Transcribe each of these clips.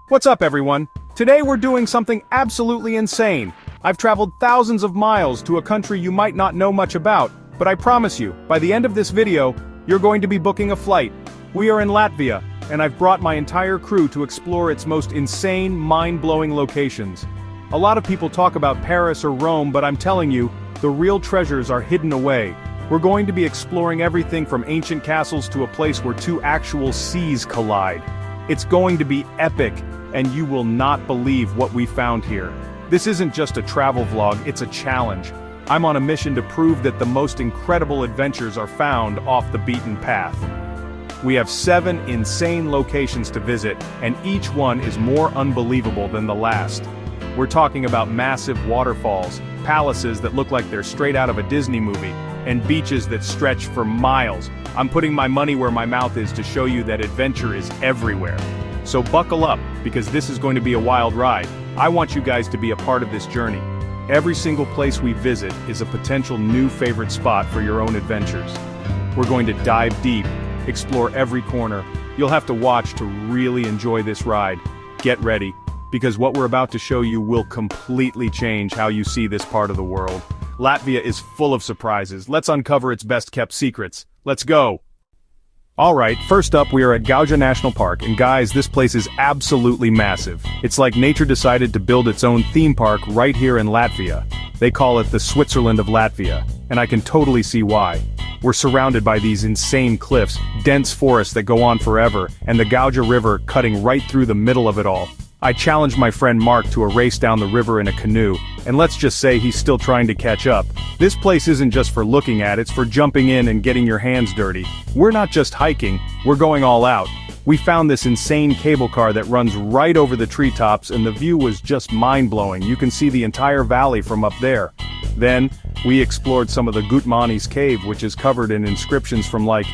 What's up, everyone? Today we're doing something absolutely insane. I've traveled thousands of miles to a country you might not know much about, but I promise you, by the end of this video, you're going to be booking a flight. We are in Latvia, and I've brought my entire crew to explore its most insane, mind-blowing locations. A lot of people talk about Paris or Rome, but I'm telling you, the real treasures are hidden away. We're going to be exploring everything from ancient castles to a place where two actual seas collide. It's going to be epic, and you will not believe what we found here. This isn't just a travel vlog, it's a challenge. I'm on a mission to prove that the most incredible adventures are found off the beaten path. We have 7 insane locations to visit, and each one is more unbelievable than the last. We're talking about massive waterfalls, palaces that look like they're straight out of a Disney movie, and beaches that stretch for miles. I'm putting my money where my mouth is to show you that adventure is everywhere. So buckle up, because this is going to be a wild ride. I want you guys to be a part of this journey. Every single place we visit is a potential new favorite spot for your own adventures. We're going to dive deep, explore every corner. You'll have to watch to really enjoy this ride. Get ready, because what we're about to show you will completely change how you see this part of the world. Latvia is full of surprises. Let's uncover its best-kept secrets. Let's go! Alright, first up we are at Gauja National Park, and guys, this place is absolutely massive. It's like nature decided to build its own theme park right here in Latvia. They call it the Switzerland of Latvia, and I can totally see why. We're surrounded by these insane cliffs, dense forests that go on forever, and the Gauja River cutting right through the middle of it all. I challenged my friend Mark to a race down the river in a canoe, and let's just say he's still trying to catch up. This place isn't just for looking at, it's for jumping in and getting your hands dirty. We're not just hiking, we're going all out. We found this insane cable car that runs right over the treetops, and the view was just mind-blowing. You can see the entire valley from up there. Then, we explored some of the Gutmanis cave, which is covered in inscriptions from like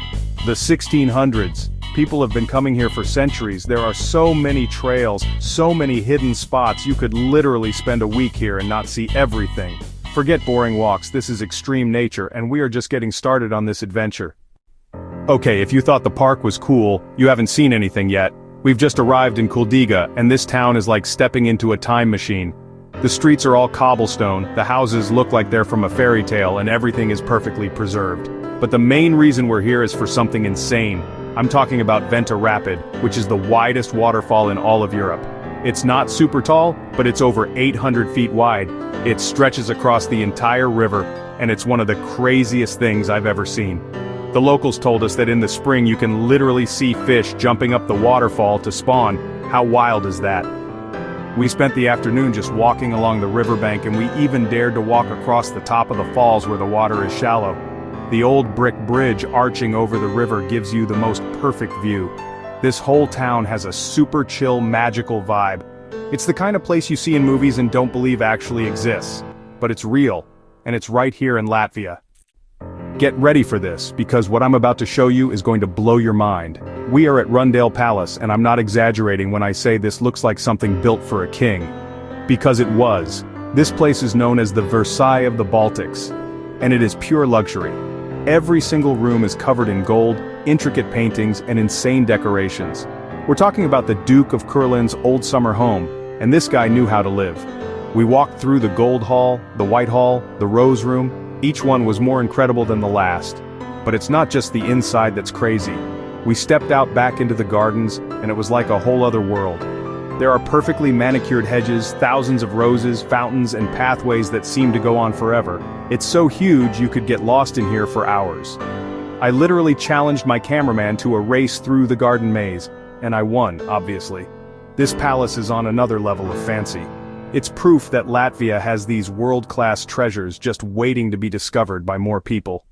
the 1600s. People have been coming here for centuries. There are so many trails, so many hidden spots, you could literally spend a week here and not see everything. Forget boring walks, this is extreme nature, and we are just getting started on this adventure. Okay, if you thought the park was cool, you haven't seen anything yet. We've just arrived in Riga, and this town is like stepping into a time machine. The streets are all cobblestone, the houses look like they're from a fairy tale, and everything is perfectly preserved. But the main reason we're here is for something insane. I'm talking about Venta Rapid, which is the widest waterfall in all of Europe. It's not super tall, but it's over 800 feet wide. It stretches across the entire river, and it's one of the craziest things I've ever seen. The locals told us that in the spring you can literally see fish jumping up the waterfall to spawn. How wild is that? We spent the afternoon just walking along the riverbank, and we even dared to walk across the top of the falls where the water is shallow. The old brick bridge arching over the river gives you the most perfect view. This whole town has a super chill, magical vibe. It's the kind of place you see in movies and don't believe actually exists. But it's real, and it's right here in Latvia. Get ready for this, because what I'm about to show you is going to blow your mind. We are at Rundale Palace, and I'm not exaggerating when I say this looks like something built for a king. Because it was. This place is known as the Versailles of the Baltics, and it is pure luxury. Every single room is covered in gold, intricate paintings, and insane decorations. We're talking about the Duke of Kurland's old summer home, and this guy knew how to live. We walked through the Gold Hall, the White Hall, the Rose Room. Each one was more incredible than the last. But it's not just the inside that's crazy. We stepped out back into the gardens, and it was like a whole other world. There are perfectly manicured hedges, thousands of roses, fountains, and pathways that seem to go on forever. It's so huge you could get lost in here for hours. I literally challenged my cameraman to a race through the garden maze, and I won, obviously. This palace is on another level of fancy. It's proof that Latvia has these world-class treasures just waiting to be discovered by more people.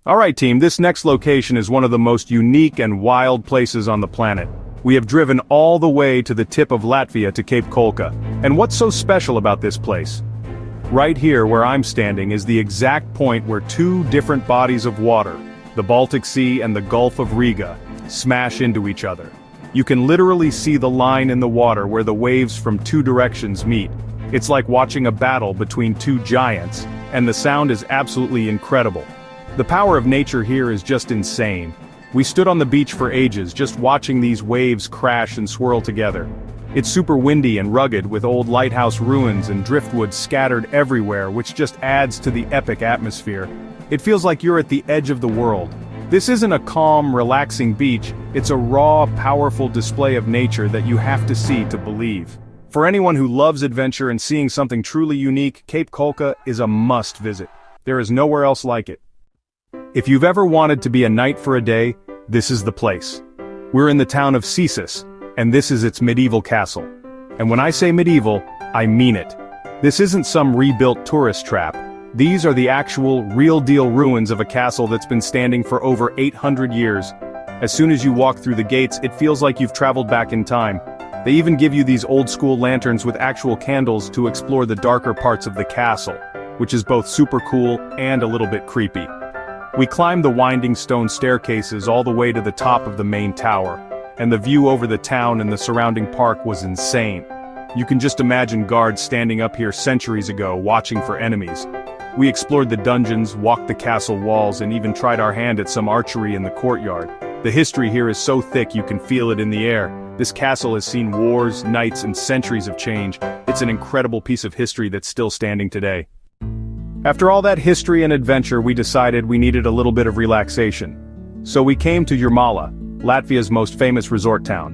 Alright team, this next location is one of the most unique and wild places on the planet. We have driven all the way to the tip of Latvia to Cape Kolka. And what's so special about this place? Right here where I'm standing is the exact point where two different bodies of water, the Baltic Sea and the Gulf of Riga, smash into each other. You can literally see the line in the water where the waves from two directions meet. It's like watching a battle between two giants, and the sound is absolutely incredible. The power of nature here is just insane. We stood on the beach for ages just watching these waves crash and swirl together. It's super windy and rugged with old lighthouse ruins and driftwood scattered everywhere, which just adds to the epic atmosphere. It feels like you're at the edge of the world. This isn't a calm, relaxing beach, it's a raw, powerful display of nature that you have to see to believe. For anyone who loves adventure and seeing something truly unique, Cape Colca is a must visit. There is nowhere else like it. If you've ever wanted to be a knight for a day, this is the place. We're in the town of Cesis, and this is its medieval castle. And when I say medieval, I mean it. This isn't some rebuilt tourist trap. These are the actual, real-deal ruins of a castle that's been standing for over 800 years. As soon as you walk through the gates, it feels like you've traveled back in time. They even give you these old-school lanterns with actual candles to explore the darker parts of the castle, which is both super cool and a little bit creepy. We climbed the winding stone staircases all the way to the top of the main tower, and the view over the town and the surrounding park was insane. You can just imagine guards standing up here centuries ago watching for enemies. We explored the dungeons, walked the castle walls, and even tried our hand at some archery in the courtyard. The history here is so thick you can feel it in the air. This castle has seen wars, knights, and centuries of change. It's an incredible piece of history that's still standing today. After all that history and adventure, we decided we needed a little bit of relaxation. So we came to Jurmala, Latvia's most famous resort town.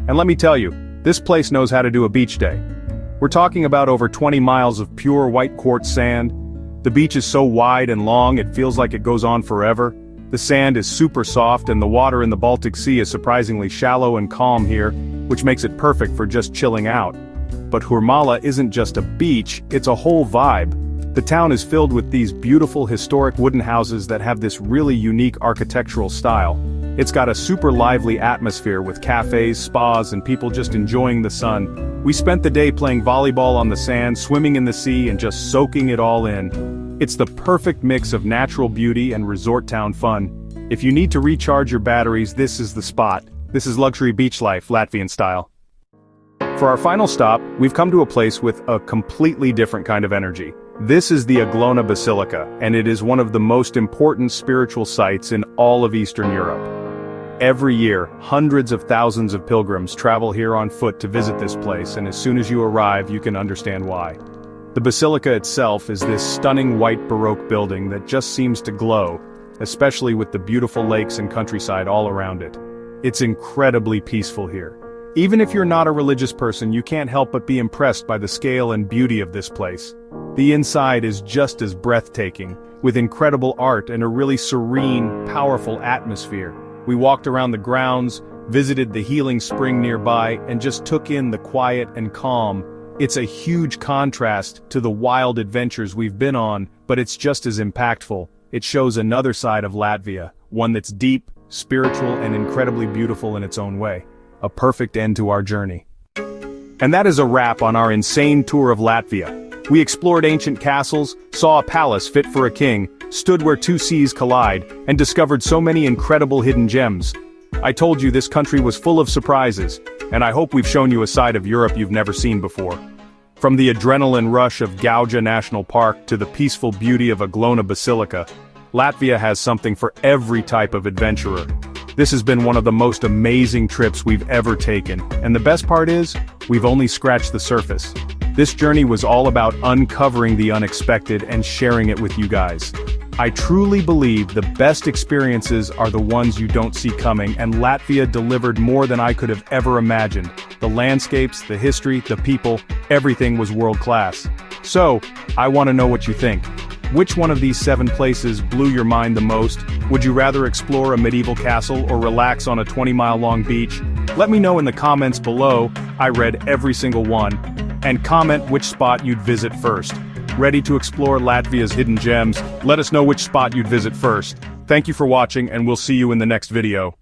And let me tell you, this place knows how to do a beach day. We're talking about over 20 miles of pure white quartz sand. The beach is so wide and long it feels like it goes on forever. The sand is super soft and the water in the Baltic Sea is surprisingly shallow and calm here, which makes it perfect for just chilling out. But Jurmala isn't just a beach, it's a whole vibe. The town is filled with these beautiful historic wooden houses that have this really unique architectural style. It's got a super lively atmosphere with cafes, spas, and people just enjoying the sun. We spent the day playing volleyball on the sand, swimming in the sea, and just soaking it all in. It's the perfect mix of natural beauty and resort town fun. If you need to recharge your batteries, this is the spot. This is luxury beach life, Latvian style. For our final stop, we've come to a place with a completely different kind of energy. This is the Gauja Basilica, and it is one of the most important spiritual sites in all of Eastern Europe. Every year, hundreds of thousands of pilgrims travel here on foot to visit this place, and as soon as you arrive, you can understand why. The basilica itself is this stunning white Baroque building that just seems to glow, especially with the beautiful lakes and countryside all around it. It's incredibly peaceful here. Even if you're not a religious person, you can't help but be impressed by the scale and beauty of this place. The inside is just as breathtaking, with incredible art and a really serene, powerful atmosphere. We walked around the grounds, visited the healing spring nearby, and just took in the quiet and calm. It's a huge contrast to the wild adventures we've been on, but it's just as impactful. It shows another side of Latvia, one that's deep, spiritual, and incredibly beautiful in its own way. A perfect end to our journey. And that is a wrap on our insane tour of Latvia. We explored ancient castles, saw a palace fit for a king, stood where two seas collide, and discovered so many incredible hidden gems. I told you this country was full of surprises, and I hope we've shown you a side of Europe you've never seen before. From the adrenaline rush of Gauja National Park to the peaceful beauty of a Gauja Basilica, Latvia has something for every type of adventurer. This has been one of the most amazing trips we've ever taken, and the best part is, we've only scratched the surface. This journey was all about uncovering the unexpected and sharing it with you guys. I truly believe the best experiences are the ones you don't see coming, and Latvia delivered more than I could have ever imagined. The landscapes, the history, the people, everything was world-class. So, I want to know what you think. Which one of these 7 places blew your mind the most? Would you rather explore a medieval castle or relax on a 20-mile-long beach? Let me know in the comments below. I read every single one. And comment which spot you'd visit first. Ready to explore Latvia's hidden gems? Let us know which spot you'd visit first. Thank you for watching, and we'll see you in the next video.